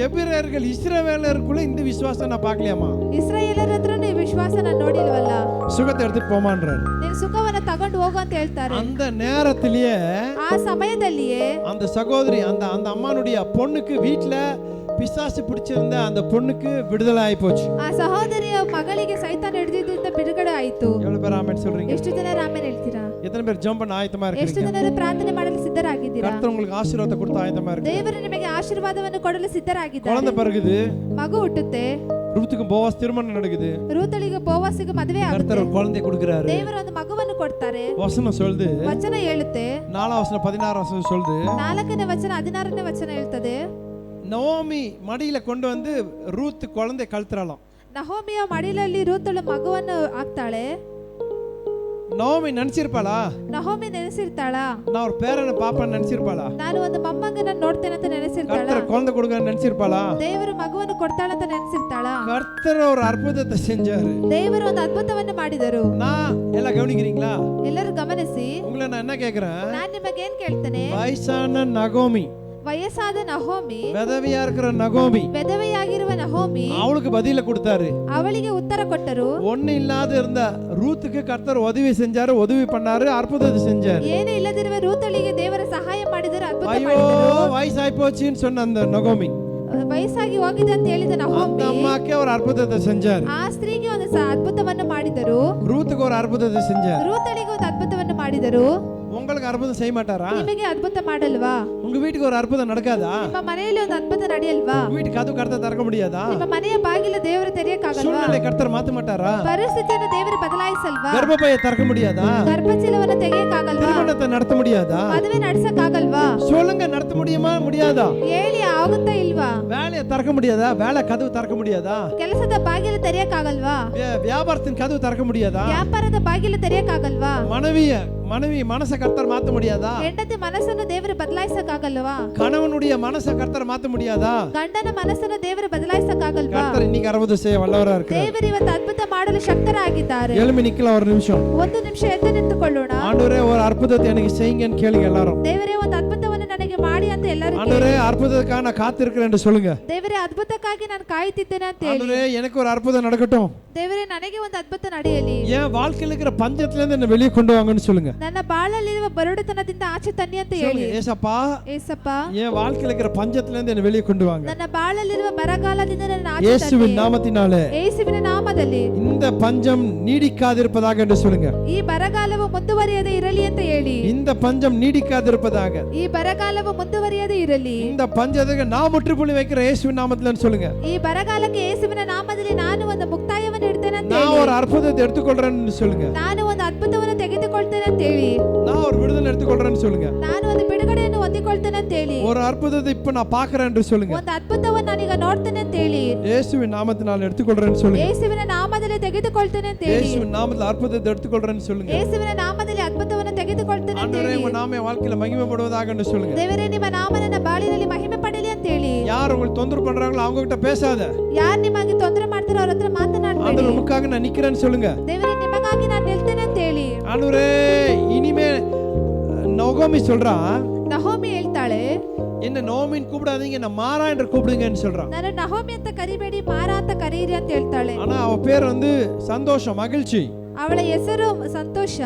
எபிரேயர்கள் இஸ்ரவேலருக்குள்ள இந்த விசுவாசம் நான் பார்க்கலையாமா. ಇಸ್ರಾಯೇಲರ ಹತ್ರನೂ ಈ ವಿಶ್ವಾಸ ನಾನು ನೋಡಿಲ್ವಲ್ಲ. சுகத்தை எடுத்துட்டு போமான்றாரு. ನೀನು ಸುಖವನ್ನ ತಗೊಂಡು ಹೋಗು ಅಂತ ಹೇಳ್ತಾರೆ. அந்த நேரத்திலேயே ಆ ಸಮಯದಲ್ಲಿಯೇ அந்த சகோதரி அந்த அந்த அம்மானுடைய பொண்ணுக்கு வீட்டுல பிசாசு பிடிச்சிருந்த அந்த பொண்ணுக்கு விடுதலை ஆயி போச்சு. ಆ ಸಹೋದರಿಯ ಮಗಳಿಗೆ ಸೈತಾನ ಹಿಡಿದಿದ್ದರಿಂದ ಬಿಡುಗಡೆ ಆಯಿತು. எவ்வளவு பேர் ஆமென் சொல்றீங்க? ಎಷ್ಟು ಜನ ಆಮೆನ್ ಹೇಳ್ತೀರಾ? எத்தனை பேர் ஜெபம் பண்ண ஆயத்தமா ಎಷ್ಟು இருக்கீங்க? ಜನರು ಪ್ರಾರ್ಥನೆ ಮಾಡಲು ಸಿದ್ಧರಾಗಿದ್ದೀರಾ? கர்த்தர் உங்களுக்கு ஆசீர்வாதத்தை கொடுத்து ஆயத்தமா இருக்கீங்க. ದೇವರು ನಿಮಗೆ ಆಶೀರ್ವಾದವನ್ನು ಕೊಡಲು ಸಿದ್ಧರಾಗಿದ್ದಾರೆ. குழந்தை பிறகுது, ಮಗು ಹುಟ್ಟುತ್ತೆ. ரூத்துக்கு போவாஸ் திருமணம் நடக்குது. ರೂತಳಿಗೆ ಬೋವಾಸಿಗೆ ಮದುವೆ கர்த்தர் ಆಗುತ್ತೆ. ஒரு குழந்தை கொடுக்கிறாரு. ದೇವರು ಒಂದು ಮಗುವನ್ನು ಕೊಡ್ತಾರೆ. வசனம் சொல்லுது, ವಚನ ಹೇಳುತ್ತೆ. 4 வசனம் 16 வசனம் சொல்லுது, 4ನೇ ವಚನ 16ನೇ ವಚನ ಹೇಳ್ತದೆ. நோமி மடியில கொண்டு வந்து ரூத் குழந்தை கழுத்துறாளாம். ನಹೋಮಿಯ ಮಡಿಲಲ್ಲಿ ರೂತಳು ಮಗುವನ್ನು ಹಾಕ್ತಾಳೆ. நோமி நினைச்சிருப்பாளா? ನಹೋಮಿ ನೆನೆಸಿರ್ತಾಳ, நான் ஒரு பேரனை பாப்பேன்னு நினைச்சிருப்பாளா? ನಾನು ಒಂದು ಮೊಮ್ಮಗನ ನೋಡ್ತೇನೆ ಅಂತ ನೆನೆಸಿರ್ತಾಳ. கர்த்தர் குழந்தை கொடுக்கன்னு நினைச்சிருப்பாளா? ದೇವರು ಮಗುವನ್ನು ಕೊಡ್ತಾಳಂತ ನೆನೆಸಿರ್ತಾಳ. கர்த்தர் ஒரு அற்புதத்தை செஞ்சாரு. ದೇವರು ಒಂದು ಅದ್ಭುತವನ್ನು ಮಾಡಿದರು. நான் எல்லாம் கவனிக்கிறீங்களா? ಎಲ್ಲರೂ ಗಮನಿಸಿ. உங்களை நான் என்ன கேக்குறேன்? ನಾನು ನಿಮಗೇನ್ ಕೇಳ್ತೇನೆ? வயசான நகோமி, ವಯಸ್ಸಾದ ನಹೋಮಿ, விதவையா இருக்கிற நகோமி, ವಿಧವೆಯಾಗಿರುವ ನಹೋಮಿ அவளுக்கு பதில கொடுத்தாரு. ಅವಳಿಗೆ ಉತ್ತರ ಕೊಟ್ಟರು. ஒண்ணு இல்லாத இருந்த ரூத்துக்கு கர்த்தர் உதவி செஞ்சாரு, உதவி பண்ணாரு, அற்புதத்தை செஞ்சாரு. ಏನು ಇಲ್ಲದಿರುವ ರೂತಳಿಗೆ ದೇವರ ಸಹಾಯ ಮಾಡಿದರು, ಅದ್ಭುತ ஐயோ ಮಾಡಿದರು. வயசாய் போச்சுன்னு சொன்ன அந்த நகோமி, ವಯಸ್ಸಾಗಿ ಹೋಗಿದೆ ಅಂತ ಹೇಳಿದ அந்த ನಹೋಮಿ அம்மாக்கே ஒரு அற்புதத்தை செஞ்சாரு. ಆ ಸ್ತ್ರೀಗೆ ಒಂದು ಅದ್ಭುತವನ್ನು ಮಾಡಿದರು. ரூத்துக்கு ஒரு அற்புதத்தை செஞ்சாரு. ರೂತಳಿಗೆ ಒಂದು ಅದ್ಭುತವನ್ನು ಮಾಡಿದರು. உங்களுக்கு அற்புதம் செய்ய மாட்டாரா? ನಿಮಗೆ ಅದ್ಭುತ ಮಾಡಲ್ವಾ? உங்க வீட்டுக்கு ஒரு அற்புதம் நடக்காதா? ನಿಮ್ಮ ಮನೆಯಲ್ಲಿ ಒಂದು ಅದ್ಭುತ ನಡೆಯಲ್ವಾ? வீட்டு கதவு கர்த்தர் திறக்க முடியாதா? ನಿಮ್ಮ ಮನೆಯ ಬಾಗಿಲು ದೇವರು ತೆರೆಯಕ್ಕಾಗಲ್ವಾ? சூழ்நிலை கர்த்தர் மாத்த மாட்டாரா? ಪರಿಸ್ಥಿತಿಯನ್ನು ದೇವರು ಬದಲಾಯಿಸಲ್ವಾ? கர்ப்பப்பையை திறக்க முடியாதா? ಗರ್ಭಚೀಲವನ್ನು ತೆಗೆಯಕ್ಕಾಗಲ್ವಾ? திருமணத்தை நடத்த முடியாதா? ಮದುವೆ ನಡೆಸಕ್ಕಾಗಲ್ವಾ? சொல்லுங்க, நடத்த முடியுமா முடியாதா? ಹೇಳಿ, ಆಗುತ್ತಾ ಇಲ್ವಾ? வேலையை திறக்க முடியாதா? வேலை கதவு திறக்க முடியாதா? ಕೆಲಸದ ಬಾಗಿಲು ತೆರೆಯಕ್ಕಾಗಲ್ವಾ? வியாபாரத்தின் கதவு திறக்க முடியாதா? ವ್ಯಾಪಾರದ ಬಾಗಿಲು ತೆರೆಯಕ್ಕಾಗಲ್ವಾ? மனைவி மனசை கர்த்தர் மாத்த முடியாதா? ಹೆಂಡತಿ ಮನಸ್ಸನ್ನು ದೇವರು ಬದಲಾಯಿಸಕ್ಕಾಗಲ್ವಾ? கணவனுடைய மனசை கர்த்தர் மாத்த முடியாதா? ಗಂಡನ ಮನಸ್ಸನ್ನು ದೇವರು ಬದಲಾಯಿಸಕ್ಕಾಗಲ್ವಾ? கர்த்தர் இன்னைக்கு அற்புதம் செய்ய வல்லவரா இருக்கிறார். ದೇವರು ಇವತ್ತು ಅದ್ಭುತ ಮಾಡಲು ಶಕ್ತರಾಗಿದ್ದಾರೆ. எழும்பி நிக்கலாம் ஒரு நிமிஷம். ಒಂದು ನಿಮಿಷ ಎದ್ದು ನಿಂತುಕೊಳ್ಳೋಣ. ஆண்டவரே ஒரு அற்புதத்தை எனக்கு செய்யுங்கன்னு கேளுங்க எல்லாரும். ದೇವರೇ ಒಂದು ಅದ್ಭುತವನ್ನು ನನಗೆ ಮಾಡಿ ಅಂತ ಎಲ್ಲರೂ ஆண்டவரே அற்புதத்துக்காக நான் காத்திருக்கிறேன் என்று சொல்லுங்க. ದೇವರೇ ಅದ್ಭುತಕ್ಕಾಗಿ ನಾನು ಕಾಯುತ್ತಿದ್ದೇನೆ ಅಂತ ಹೇಳಿ. ஆண்டவரே எனக்கு ஒரு அற்புதம் நடக்கட்டும். ದೇವರೇ ನನಗೆ ಒಂದು ಅದ್ಭುತ ನಡೆಯಲಿ. என் வாழ்க்கையில இருக்கிற பஞ்சத்துல இருந்து என்ன வெளியே கொண்டு வாங்கன்னு சொல்லுங்க. ನನ್ನ ಬಾಳಲ್ಲಿರುವ ಬರಡುತನದಿಂದ ಆಚೆ ತನ್ನಿ ಅಂತ ಹೇಳಿ. ஏசப்பா, ಏಸಪ್ಪ, என் வாழ்க்கையில இருக்கிற பஞ்சத்துல இருந்து என்ன வெளியே கொண்டு வாங்க. ನನ್ನ ಬಾಳಲ್ಲಿರುವ ಬರಗಾಲದಿಂದ ನನ್ನ ಆಚೆ ತನ್ನಿ. இயேசுவின் நாமத்தினாலே ಯೇಸುವಿನ ನಾಮದಲ್ಲಿ இந்த பஞ்சம் நீடிக்காதிருப்பதாக என்று சொல்லுங்க. ಈ ಬರಗಾಲವು ಮುಂದುವರಿಯದೆ ಇರಲಿ ಅಂತ ಹೇಳಿ. இந்த பஞ்சம் நீடிக்காதிருப்பதாக. ಈ ಬರಗಾಲವು ಮುಂದುವರಿಯದೆ ಇರಲಿ. இந்த பஞ்சத்துக்கு நான் முற்றுப்புள்ளி வைக்கிற இயேசுவின் நாமத்திலே சொல்லுங்க. ಈ ಬರಗಾಲಕ್ಕೆ ಯೇಸುವಿನ ನಾಮದಲ್ಲಿ ನಾನು ಒಂದು ಮುಕ್ತಾಯವನ್ನು ಇಡ್ತೇನೆ ಅಂತ நான் ಹೇಳಿ. ஒரு அற்புதத்தை எடுத்துக்கொள்றேன்னு சொல்லுங்க. ನಾನು ಒಂದು ಅದ್ಭುತವನ್ನು ತೆಗೆದುಕೊಳ್ತೇನೆ ಅಂತ ಹೇಳಿ. நான் ஒரு விடுதலை எடுத்துக்கொள்றேன்னு சொல்லுங்க. ನಾನು ಒಂದು ಬಿಡುಗಡೆಯನ್ನು ಹೊಂದಿಕೊಳ್ತೇನೆ ಅಂತ ಹೇಳಿ. ஒரு அற்புதத்தை இப்ப நான் பார்க்கறேன் என்று சொல்லுங்க. ಒಂದು ಅದ್ಭುತವನ್ನು ನಾನೀಗ ನೋಡ್ತೇನೆ ಅಂತ ಹೇಳಿ. இயேசுவின் நாமத்தினால எடுத்துக்கொள்றேன்னு சொல்லுங்க. ಯೇಸುವಿನ ನಾಮದಲ್ಲಿ ತೆಗೆದುಕೊಳ್ತೇನೆ ಅಂತ ಹೇಳಿ. இயேசுவின் நாமத்தில் அற்புதத்தை எடுத்துக்கொள்றேன்னு சொல்லுங்க. ಯೇಸುವಿನ ನಾಮದಲ್ಲಿ ಅದ್ಭುತವನ್ನು ತೆಗೆದುಕೊಳ್ತೇನೆ ಅಂತ ஆண்டவரே ಹೇಳಿ. உங்க நாம என் வாழ்க்கையில மகிமைப்படுவதாக என்று சொல்லுங்க. ದೇವರೇ ನಿಮ್ಮ ನಾಮ ನನ್ನ ಬಾಳಿನಲ್ಲಿ ಮಹಿಮೆ ಪಡಲಿ ಅಂತ ಹೇಳಿ. யார் உங்களுக்கு தொந்தரவு பண்றாங்களோ அவங்க கிட்ட பேசாத. ಯಾರು ನಿಮಗೆ ತೊಂದರೆ ಮಾಡ್ತಾರೋ ಅವ್ರ ಹತ್ರ ಮಾತನಾಡಬೇಡಿ. ஆண்டவர் உமக்காக நான் நிக்கிறேன்னு சொல்லுங்க. ದೇವರೇ ನಿಮಗಾಗಿ ನಾನು ನಿಲ್ತೇನೆ ಅಂತ ಹೇಳಿ. ஆண்டவரே இனிமே நோகோமி சொல்றா, ನಹೋಮಿ ಹೇಳ್ತಾಳೆ, என்ன நோமின் கூப்பிடாதீங்க, என்ன மாறா என்று கூப்பிடுங்கன்னு சொல்றா. ನಾನು ನಹೋಮಿ ಅಂತ ಕರಿಬೇಡಿ, ಮಾರ ಅಂತ ಕರೀರಿ ಅಂತ ಹೇಳ್ತಾಳೆ. ஆனா அவ பேர் சந்தோஷம், மகிழ்ச்சி. ಅವಳ ಹೆಸರು ಸಂತೋಷ.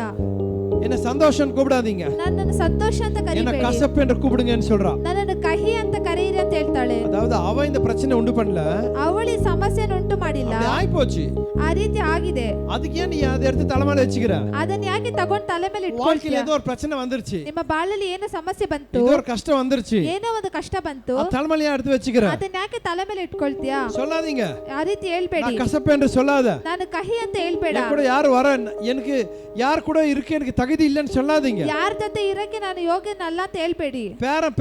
என்ன சந்தோஷம் கூப்பிடாதீங்க, ನನ್ನನ್ನು ಸಂತೋಷ ಅಂತ என்ன ಕರಿಬೇಡಿ, கசப்பு என்று கூப்பிடுங்கன்னு சொல்றா. ನನ್ನನ್ನು ಕಹಿ ಅಂತ ಕರೀರಿ ಅಂತ ಹೇಳ್ತಾಳೆ. அதாவது அவ இந்த பிரச்சனை உண்டு பண்ணல, ಅವಳಿ ಸಮಸ್ಯೆಯನ್ನು ಉಂಟು ಮಾಡಿಲ್ಲ. அப்படி ஆயிப்போச்சு. ಆ ರೀತಿ ಆಗಿದೆ. அதுக்கு ஏன் நீ அதை எடுத்து தலைமையில வச்சுக்கிற? ಅದನ್ನ ಯಾಕೆ ತಗೊಂಡು ತಲೆ ಮೇಲೆ வாழ்க்கையில ಇಟ್ಕೊಳ್ತೀಯ? ஏதோ ஒரு பிரச்சனை வந்துருச்சு, ನಿಮ್ಮ ಬಾಳಲ್ಲಿ ಏನೋ ಸಮಸ್ಯೆ ಬಂತು, ஏதோ ஒரு கஷ்டம் வந்துருச்சு, ಏನೋ ಒಂದು ಕಷ್ಟ ಬಂತು, அது தலைமையில எடுத்து வச்சுக்கிற. ಅದನ್ನ ಯಾಕೆ ತಲೆ ಮೇಲೆ ಇಟ್ಕೊಳ್ತೀಯಾ? சொல்லாதீங்க, ಆ ರೀತಿ ಹೇಳ್ಬೇಡಿ. நான் கசப்பு என்று சொல்லாத. ನಾನು ಕಹಿ ಅಂತ ಹೇಳ್ಬೇಡ. என் கூட யார் வர, எனக்கு யார் கூட இருக்கு எனக்கு தகுதி இல்லைன்னு சொல்லாதீங்க. ಯಾರ ಜೊತೆ ಇರಕ್ಕೆ ನಾನು ಯೋಗ್ಯನಲ್ಲ ಅಂತ ಹೇಳ್ಬೇಡಿ. பேரம்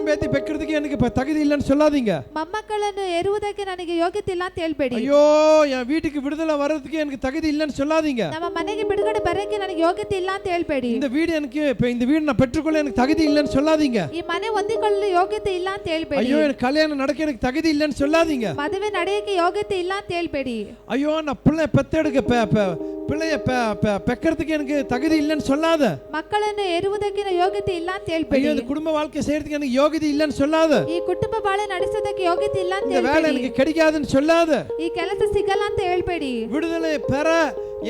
பேத்தி பெக்கிறதுக்கு எனக்கு தகுதி இல்லைன்னு சொல்லாதீங்க. சொல்லாதீங்க. ಮೊಮ್ಮಕ್ಕಳನ್ನು ಹೆರುವುದಕ್ಕೆ ನನಗೆ ಯೋಗ್ಯತೆ ಇಲ್ಲ ಅಂತ ಹೇಳ್ಬೇಡಿ. ஐயோ என் வீட்டுக்கு விடுதலை வர்றதுக்கு எனக்கு தகுதி இல்லைன்னு சொல்லாதீங்க. ನಮ್ಮ ಮನೆಗೆ ಬಿಡುಗಡೆ ಬರಕ್ಕೆ ನನಗೆ ಯೋಗ್ಯತೆ ಇಲ್ಲ ಅಂತ ಹೇಳ್ಬೇಡಿ. இந்த வீடு எனக்கு இந்த வீடு நான் பெற்றுக்கொள்ள எனக்கு தகுதி இல்லைன்னு சொல்லாதீங்க. ಈ ಮನೆ ಹೊಂದಿಕೊಳ್ಳಲು ಯೋಗ್ಯತೆ ಇಲ್ಲ ಅಂತ ಹೇಳ್ಬೇಡಿ. ஐயோ எனக்கு கல்யாணம் நடக்க எனக்கு தகுதி இல்லைன்னு சொல்லாதீங்க. ಮದುವೆ ನಡೆಯಕ್ಕೆ ಯೋಗ್ಯತೆ ಇಲ್ಲ ಅಂತ ಹೇಳ್ಬೇಡಿ. ஐயோ நான் பிள்ளை பெத்தெடுக்க பிள்ளைய பெக்கிறதுக்கு எனக்கு தகுதி இல்லைன்னு சொல்லாத. ಮಕ್ಕಳನ್ನು ಹೆರುವುದಕ್ಕೆ ಯೋಗ್ಯತೆ ಇಲ್ಲ ಅಂತ ಹೇಳ್ಬೇಡಿ. ஐயோ இந்த குடும்ப வாழ்க்கை செய்யறதுக்கு எனக்கு யோகிதை இல்லைன்னு சொல்லாத. ಈ ಕುಟುಂಬ ಬಾಳೆ ನಡೆಸೋದಕ್ಕೆ ಯೋಗ್ಯತೆ ಇಲ್ಲ ಅಂತ இந்த வேலை எனக்கு கிடைக்காதுன்னு சொல்லாத. ಈ ಕೆಲಸ ಸಿಗಲ್ಲ ಅಂತ ಹೇಳ್ಬೇಡಿ. விடுதலை பெற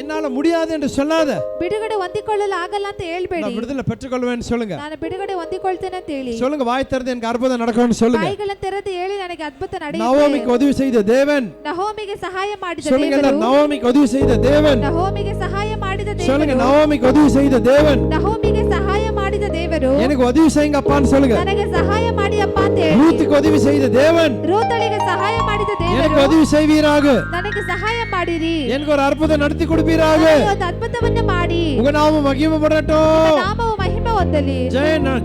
என்னால முடியாது என்று சொல்லாத. ಬಿಡುಗಡೆ ಹೊಂದಿಕೊಳ್ಳಲು ಆಗಲ್ಲ ಅಂತ ಹೇಳ್ಬೇಡಿ. நான் விடுதலை பெற்றுக்கொள்வேன்னு சொல்லுங்க. ನಾನು ಬಿಡುಗಡೆ ಹೊಂದಿಕೊಳ್ಳುತ್ತೇನೆ ಅಂತ ಹೇಳಿ சொல்லுங்க. வாய் திறந்து எனக்கு அற்புதம் நடக்கும்னு சொல்லுங்க. ಬಾಯಿಗಳನ್ನು ತೆರೆದು ಹೇಳಿ ನನಗೆ ಅದ್ಭುತ ನಡೆಯುತ್ತೆ. நவோமிக்கு உதவி செய்த தேவன். ನಹೋಮಿಗೆ ಸಹಾಯ ಮಾಡಿದ சொல்லுங்க. ದೇವರು. நவோமிக்கு உதவி செய்த தேவன். ನಹೋಮಿಗೆ ಸಹಾಯ ಮಾಡಿದ ದೇವರು. சொல்லுங்க. நவோமிக்கு உதவி செய்த தேவன். ನಹೋಮಿಗೆ ಸಹಾಯ ಮಾಡಿದ ದೇವರು. எனக்கு உதவி செய்யுங்க அப்பான்னு சொல்லுங்க. ನನಗೆ ಸಹಾಯ ಮಾಡಿ ಅಪ್ಪ ಅಂತ ಹೇಳಿ. ரூத்துக்கு உதவி செய்த தேவன். ರೂತಳಿಗೆ ಸಹಾಯ ಮಾಡಿದ ದೇವರು. எனக்கு உதவி செய்வீராக. ನನಗೆ ಸಹಾಯ ಮಾಡಿರಿ. எனக்கு ஒரு அற்புதம் நடத்தி கொடுப்பீராக. ಒಂದು ಅದ್ಭುತವನ್ನು ಮಾಡಿ. உங்க நாமம் மகிமைப்படட்டும். ನಾಮವು ಮಹಿಮೆ ಹೊಂದಲಿ.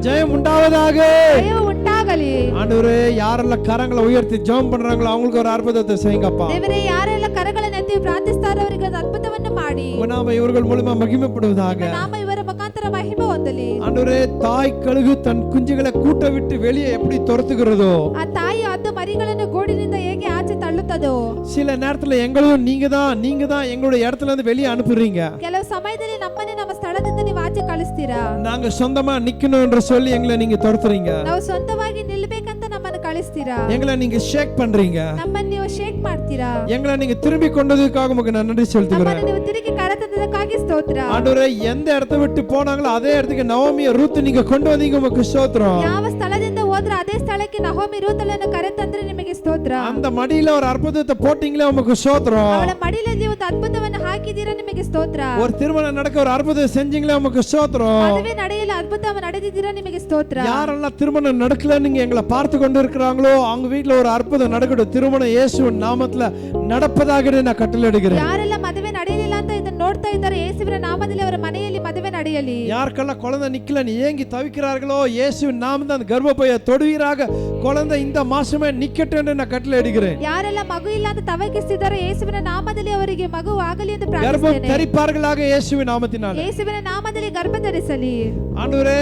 ஜெயம் உண்டாவதாக. ಜಯವು ಉಂಟಾಗಲಿ. ஆண்டவரே யாரெல்லாம் கரங்களை உயர்த்தி ஜெபம் பண்றாங்களோ அவங்களுக்கு ஒரு அற்புதத்தை செய்யுங்கப்பா. ದೇವರೇ ಯಾರೆಲ್ಲ ಕರಗಳನ್ನು ಎತ್ತಿ ಪ್ರಾರ್ಥಿಸುತ್ತಾರೋ ಅವರಿಗೆ ಒಂದು ಅದ್ಭುತವನ್ನು ಮಾಡಿ. உங்க நாம இவர்கள் மூலமா மகிமைப்படுவதாக. ನಾಮ ಇವರ ಮುಖಾಂತರ ಮಹಿಮೆ ಹೊಂದಲಿ. ஆண்டவரே தாய் கழுகு தன் குஞ்சுகளை கூட்ட விட்டு வெளியே எப்படி துரத்துகிறதோ, ಆ ತಾಯಿ ಹದ್ದು ಮರಿಗಳನ್ನು ಗೂಡಿನಿಂದ ಹೇಗೆ ಆಚೆ ತಳ್ಳುತ್ತದೋ, சில நேரத்துல எங்களும் நீங்க தான் எங்களுடைய இடத்துல இருந்து வெளியே அனுப்புறீங்க. ಕೆಲವು ಸಮಯದಲ್ಲಿ ನಮ್ಮನ್ನೇ ನಮ್ಮ ಸ್ಥಳದಿಂದ ನೀವು ಆಚೆ ಕಳಿಸ್ತೀರಾ. நாங்க சொந்தமா நிக்கணும் என்று சொல்லி எங்களை நீங்க துரத்துறீங்க. ನಾವು ಸ್ವಂತವಾಗಿ ನಿಲ್ಲಬೇಕಂತ ನಮ್ಮನ್ನು ಕಳಿಸ್ತೀರಾ. எங்களை நீங்க ஷேக் பண்றீங்க. ನಮ್ಮನ್ನು ನೀವು ಶೇಕ್ ಮಾಡ್ತೀರಾ. எங்களை நீங்க திரும்பி கொண்டதுக்காக உங்களுக்கு நான் நன்றி செலுத்துகிறேன். ನಮ್ಮನ್ನು ನೀವು ತಿರುಗಿ ಕರೆತಂದದಕ್ಕಾಗಿ ಸ್ತೋತ್ರ. ஆண்டவரே எந்த இடத்தை விட்டு போனாங்களோ அதே இடத்துக்கு நவோமிய ரூத் நீங்க கொண்டு வந்தீங்க, உங்களுக்கு ஸ்தோத்திரம். ಯಾವ ಸ್ಥಳದಿಂದ ಹೋದ್ರೆ ಅದೇ ಸ್ಥಳಕ್ಕೆ ನಹೋಮಿ ರೂತಳನ್ನು ಕರೆತಂದ್ರೆ ನಿಮಗೆ ಸ್ತೋತ್ರ. அந்த மடியில ஒரு அற்புதத்தை போட்டீங்களே, உங்களுக்கு ஸ்தோத்திரம். ಅವಳ ಮಡಿಲಲ್ಲಿ ಒಂದು ಅದ್ಭುತವನ್ನು ಹಾಕಿದೀರಾ, ನಿಮಗೆ ಸ್ತೋತ್ರ. ஒரு திருமணம் நடக்க ஒரு அற்புதம் செஞ்சீங்களே, உங்களுக்கு ஸ்தோத்திரம். ಮದುವೆ ನಡೆಯಲು ಅದ್ಭುತವನ್ನು ನಡೆದಿದ್ದೀರಾ, ನಿಮಗೆ ಸ್ತೋತ್ರ. யாரெல்லாம் திருமணம் நடக்கல நீங்க எங்களை பார்த்து கொண்டு இருக்கிறாங்களோ அவங்க வீட்ல ஒரு அற்புதம் நடக்கட்டும். திருமணம் இயேசுவின் நாமத்துல நடப்பதாக நான் கட்டளையிடுகிறேன். ಯಾರೆಲ್ಲ ಮದುವೆ ನಡೆಯಲಿಲ್ಲ ಅಂತ ಇದನ್ನ ನೋಡ್ತಾ ಇದ್ದಾರೆ, ಯೇಸುವಿನ ನಾಮದಲ್ಲಿ ಅವರ ಮನೆಯಲ್ಲಿ ಮದುವೆ ನಡೆಯಲಿ. யாருக்கெல்லாம் குழந்தை நிக்கல நீ ஏங்கி தவிக்கிறார்களோ, இயேசுவின் நாமத்தில் அந்த கர்ப்பப்பையை தொடுவீராக. குழந்தை இந்த மாசமே நிக்கட்டும் என்று நான் கட்டளையிடுகிறேன். ಯಾರೆಲ್ಲ ಮಗು ಇಲ್ಲ ಅಂತ ತವಕಿಸಿದ್ದಾರೆ, ಯೇಸುವಿನ ನಾಮದಲ್ಲಿ ಅವರಿಗೆ ಮಗು ಆಗಲಿ ಎಂದು கர்ப்பம் ಪ್ರಾರ್ಥಿಸುತ್ತೇನೆ. தரிப்பார்களாக இயேசுவின் நாமத்தினால. ಯೇಸುವಿನ ನಾಮದಲ್ಲಿ ಗರ್ಭ ಧರಿಸಲಿ. ஆண்டவரே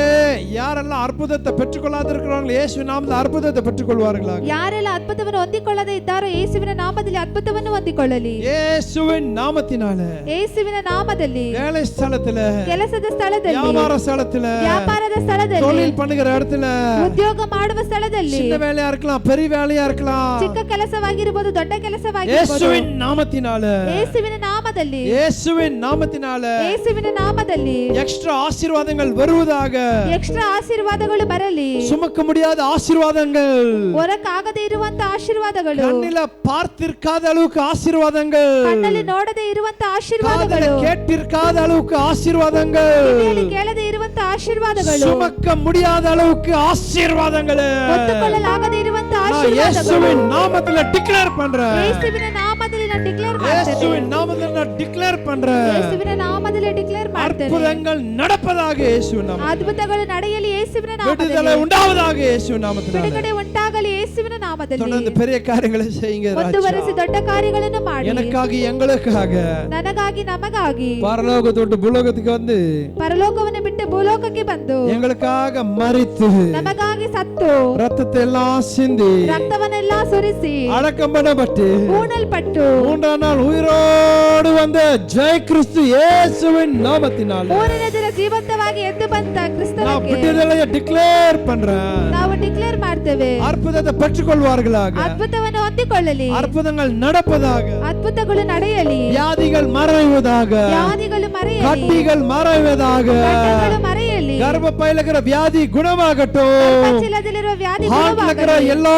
யாரெல்லாம் அற்புதத்தை பெற்றுக்கொள்ளாத இருக்கிறாங்களோ இயேசுவின் நாமத்தில் அற்புதத்தை பெற்றுக்கொள்வார்களாக. ಯಾರೆಲ್ಲ ಅದ್ಭುತವನ್ನು ಹೊಂದಿಕೊಳ್ಳದೆ ಇದ್ದಾರೋ ಯೇಸುವಿನ ನಾಮದಲ್ಲಿ ಅದ್ಭುತವನ್ನು ಹೊಂದಿಕೊಳ್ಳಲಿ. இயேசுவின் நாமத்தினால ಯೇಸುವಿನ ನಾಮದಲ್ಲಿ வேலை ஸ்தலத்துல, ಕೆಲಸದ ಸ್ಥಳದಲ್ಲಿ, வியாபார ஸ்தலத்துல, ವ್ಯಾಪಾರದ ಸ್ಥಳದಲ್ಲಿ, தொழில் பண்ணுகிற இடத்துல, ಉದ್ಯೋಗ ಮಾಡುವ ಸ್ಥಳದಲ್ಲಿ, சின்ன வேலையா இருக்கலாம் பெரிய வேலையா இருக்கலாம், ಚಿಕ್ಕ ಕೆಲಸವಾಗಿರಬಹುದು ದೊಡ್ಡ ಕೆಲಸವಾಗಿರಬಹುದು, இயேசுவின் நாமத்தினால, ಯೇಸುವಿನ ನಾಮದಲ್ಲಿ, இயேசுவின் நாமத்தினால ಯೇಸುವಿನ ನಾಮದಲ್ಲಿ எக்ஸ்ட்ரா ஆசீர்வாதங்கள் வருவதாக. ಎಕ್ಸ್ಟ್ರಾ ಆಶೀರ್ವಾದಗಳು ಬರಲಿ. சுமக்க முடியாத ஆசீர்வாதங்கள், ಹೊರಕ್ಕಾಗದೇ ಇರುವಂತ ಆಶೀರ್ವಾದಗಳು, கண்ணில பார்த்திருக்காத அளவுக்கு ஆசீர்வாதங்கள், ಕಣ್ಣಲ್ಲಿ ನೋಡದೇ ಇರುವಂತ ಆಶೀರ್ವಾದಗಳು, கேட்டிருக்காத அளவுக்கு ஆசீர்வாதங்கள், ಕಿವಿಯಲ್ಲಿ ಕೇಳದೇ ಇರುವಂತ ಆಶೀರ್ವಾದಗಳು, சுமக்க முடியாத அளவுக்கு ஆசீர்வாதங்கள் ಹೊತ್ತುಕೊಳ್ಳಲಾಗದೇ ಇರುವಂತ நான் ಆಶೀರ್ವಾದಗಳು இயேசுவின் நாமத்துல டிக்ளேர் பண்றேன். ಯೇಸುವಿನ ನಾಮದಲ್ಲಿ ನಾನು ಡಿಕ್ಲೇರ್ ಮಾಡ್ತೇನೆ. இயேசுவின் நாமத்துல நான் டிக்ளேர் பண்றேன். ಯೇಸುವಿನ ನಾಮದಲ್ಲಿ ಡಿಕ್ಲೇರ್ ಮಾಡ್ತೇನೆ. அற்புதங்கள் நடப்பதாக இயேசுவின் நாமத்தில். ಅದ್ಭುತಗಳು ನಡೆಯಲಿ ಯೇಸುವಿನ விடுதலை ನಾಮದಲ್ಲಿ. உண்டாவதாக இயேசுவின் நாமத்தில். ಬಿಡುಗಡೆ ಉಂಟಾಗಲಿ ಯೇಸುವಿನ ನಾಮದಲ್ಲಿ. தொடர்ந்து பெரிய காரியங்களை செய்யுங்க ராஜா. ಮುಂದುವರಿಸಿ ದೊಡ್ಡ ಕಾರ್ಯಗಳನ್ನು ಮಾಡಿ. எனக்காக எங்களுக்காக ನನಗಾಗಿ ನಮಗಾಗಿ பரலோகத்தை விட்டு பூலோகத்துக்கு வந்து ಪರಲೋಕವನ್ನು ಬಿಟ್ಟು ಭೂಲೋಕಕ್ಕೆ ಬಂದು எங்களுக்காக மரித்து ನಮಗಾಗಿ ಸತ್ತು ரத்தத்தை எல்லாம் சிந்தி ರಕ್ತವನ್ನೆಲ್ಲ ಸುರಿಸಿ அடக்கம் பண்ணப்பட்டு ಹೂಣಲ್ಪಟ್ಟು மூன்றாம் நாள் உயிரோடு வந்த ஜெய கிறிஸ்து இயேசுவின் நாமத்தினால ಮೂರನೇ ದಿನ ಜೀವಂತವಾಗಿ ಎದ್ದು ಬಂದ நான் ಕ್ರಿಸ್ತನಿಗೆ விடுதலையை டிக்ளேர் பண்றேன். ನಾವು ಡಿಕ್ಲೇರ್ ಮಾಡ್ತೇವೆ. அற்புதத்தை பெற்றுக்கொள்வார்களாக. ಅದ್ಭುತವನ್ನು ಹೊಂದಿಕೊಳ್ಳಲಿ. அற்புதங்கள் நடப்பதாக. ಅದ್ಭುತಗಳು ನಡೆಯಲಿ. வியாதிகள் மறைவதாக. ವ್ಯಾಧಿಗಳು ಮರೆಯಲಿ. கட்டிகள் மறைவதாக. ಗಡ್ಡೆಗಳು ಮರೆಯಲಿ. கர்ப்பப்பையில இருக்கிற வியாதி குணமாகட்டும். ಗರ್ಭಚೀಲದಲ್ಲಿರುವ ವ್ಯಾಧಿ ஹார்ட்ல இருக்கிற ಗುಣವಾಗಲಿ. எல்லா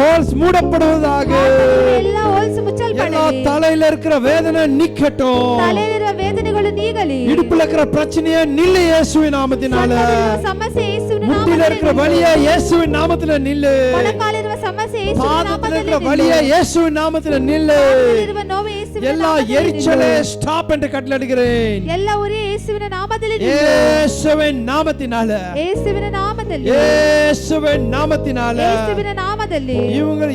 ஹோல்ஸ் மூடப்படுவதாக. ಎಲ್ಲ ಹೋಲ್ಸ್ ಮುಚ್ಚಲ್ಪಡಲಿ. எல்லா தலையில இருக்கிற வேதனை நிக்கட்டும். ತಲೆಯಲ್ಲಿರುವ ವೇದನೆಗಳು ನೀಗಲಿ. இடுப்புல இருக்கிற பிரச்சனையை நில்லு இயேசுவின் நாமத்தினால. ಸಂಕಟದಲ್ಲಿರುವ ಸಮಸ್ಯೆ ಯೇಸುವಿನ முட்டில இருக்கிற ನಾಮದಲ್ಲಿ வலியை இயேசுவின் நாமத்துல நில்லு. ಮೊಣಕಾಲಿರುವ ಸಮಸ್ಯೆ ಯೇಸುವಿನ பாதத்துல ನಾಮದಲ್ಲಿ இருக்கிற ನಿಲ್ಲು. வலியை இயேசுவின் நாமத்துல நில்லு. ಪಾದದಲ್ಲಿರುವ ನೋವು ಯೇಸುವಿನ எல்லா ನಾಮದಲ್ಲಿ எரிச்சலே ನಿಲ್ಲು. ஸ்டாப் என்று கட்டளையிடுகிறேன். ಎಲ್ಲ ಉರಿ ಯೇಸುವಿನ ನಾಮದಲ್ಲಿ ನಿಲ್ಲು. இயேசுவின் நாமத்தினால ಯೇಸುವಿನ ನಾಮದಲ್ಲಿ இயேசுவின் நாமத்தினால ಯೇಸುವಿನ ನಾಮದಲ್ಲಿ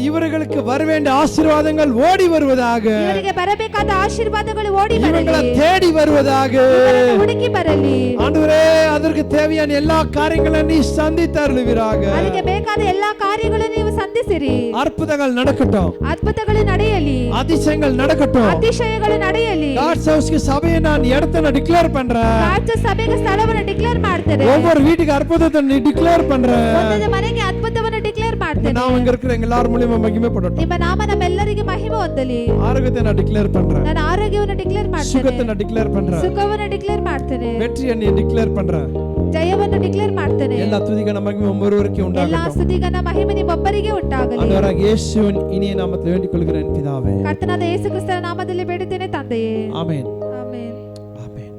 இவர்களுக்கு வர வேண்டிய ஆசீர்வாதங்கள் ஓடி வருவதாக, ಇವರಿಗೆ ಬರಬೇಕಾದ ಆಶೀರ್ವಾದಗಳು ಓಡಿ இவங்களை ಬರಲಿ, தேடி வருவதாக. ಇವರನ್ನು ಹುಡುಕಿ ಬರಲಿ. ஆண்டவரே, அதற்கு தேவையான எல்லா காரியங்களையும் நீ சந்தித்தருளுவீராக. ಅದಕ್ಕೆ ಬೇಕಾದ ಎಲ್ಲಾ ಕಾರ್ಯಗಳನ್ನು ನೀವು ಸಂಧಿಸಿರಿ. அற்புதங்கள் நடக்கட்டும், ಅದ್ಭುತಗಳು ನಡೆಯಲಿ, அதிசயங்கள் நடக்கட்டும். ಅತಿಶಯಗಳು ನಡೆಯಲಿ. காட்ஸ் ஹவுஸ்க்கு சபையை நான் இடத்தை நான் டிக்ளேர் பண்றேன். ರಾಜ್ಯ ಸಭೆಗೆ ಸ್ಥಳವನ್ನು ಡಿಕ್ಲೇರ್ ಮಾಡ್ತಾರೆ. ஒவ்வொரு வீட்டுக்கு அற்புதத்தை நீ டிக்ளேர் பண்றேன். ಒಂದೊಂದು ಮನೆಗೆ ಅದ್ಭುತವನ್ನು ಡಿಕ್ಲೇರ್ ಮಾಡ್ತಾರೆ. நான் இங்க இருக்கிற எல்லாரும் மூலமா மகிமைப்படட்டும். ನಿಮ್ಮ ನಾಮ ನಮ್ಮೆಲ್ಲರಿಗೆ ಮಹಿಮೆ ಹೊಂದಲಿ. ஆரோக்கியத்தை நான் டிக்ளேர் பண்றேன். ನಾನು ಆರೋಗ್ಯವನ್ನು ಡಿಕ್ಲೇರ್ ಮಾಡ್ತೇನೆ. சுகத்தை நான் டிக்ளேர் பண்றேன். ಸುಖವನ್ನು ಡಿಕ್ಲೇರ್ ಮಾಡ್ತೇನೆ. வெற்றியை நீ டிக்ளேர் பண்றேன். ಜಯವನ್ನು ಡಿಕ್ಲೇರ್ ಮಾಡ್ತೇನೆ. எல்லா துதிகான மகிமை ஒவ்வொருவருக்கே ಎಲ್ಲಾ உண்டாகட்டும். ಸ್ತುತಿಗನ ಮಹಿಮೆ ನಿಮ್ಮೊಬ್ಬರಿಗೆ ಉಂಟಾಗಲಿ. ஆண்டவராகிய இயேசுவின் இனிய நாமத்தில் வேண்டிக் கொள்கிறேன் பிதாவே. ಕರ್ತನಾದ ಯೇಸು ಕ್ರಿಸ್ತನ ನಾಮದಲ್ಲಿ ಬೇಡುತ್ತೇನೆ ತಂದೆಯೇ. ஆமென். ಆಮೆನ್. ஆமென்.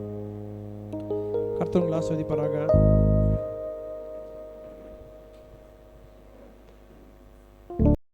கர்த்தர் உங்களை ஆசீர்வதிப்பாராக.